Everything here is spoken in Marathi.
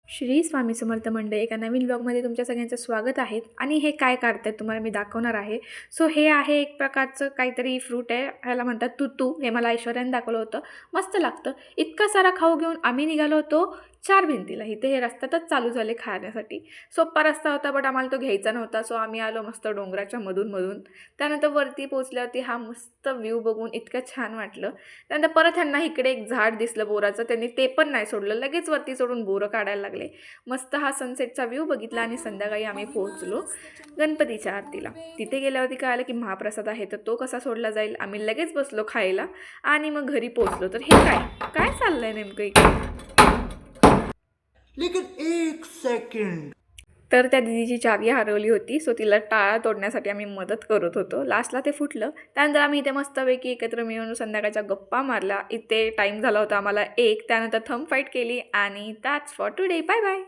श्री स्वामी समर्थ मंडळी, एका नवीन ब्लॉगमध्ये तुमच्या सगळ्यांचं स्वागत आहे. आणि हे काय काढतायत तुम्हाला मी दाखवणार आहे. सो हे आहे एक प्रकारचं काहीतरी फ्रूट आहे, ह्याला म्हणतात तुतू. हे मला ऐश्वर्याने दाखवलं होतं. मस्त लागतं. इतका सारा खाऊ घेऊन आम्ही निघालो होतो चार भिंतीला. इथे हे रस्त्यातच चालू झाले खाण्यासाठी. सोप्पा रस्ता होता, बट आम्हाला तो घ्यायचा नव्हता. सो आम्ही आलो मस्त डोंगराच्या मधून. त्यानंतर वरती पोचल्यावरती हा मस्त व्ह्यू बघून इतकं छान वाटलं. त्यानंतर परत ह्यांना इकडे एक झाड दिसलं बोराचं, त्यांनी ते पण नाही सोडलं, लगेच वरती चढून बोरं काढायला लागले. मस्त हा सनसेटचा व्ह्यू बघितला आणि संध्याकाळी आम्ही पोहोचलो गणपतीच्या आरतीला. तिथे गेल्यावरती कळालं की महाप्रसाद आहे, तर तो कसा सोडला जाईल. आम्ही लगेच बसलो खायला आणि मग घरी पोहोचलो. तर हे काय काय चाललंय नेमकं इकडे. लेकिन एक सेकंड, तर त्या दिदीची चावी हरवली होती. सो तिला टाळा तोडण्यासाठी आम्ही मदत करत होतो. लास्टला ते फुटलं. त्यानंतर आम्ही इथे मस्तपैकी एकत्र मिळून संध्याकाळच्या गप्पा मारल्या. इथे टाईम झाला होता आम्हाला 1. त्यानंतर थंब फाईट केली आणि that's for today. Bye bye.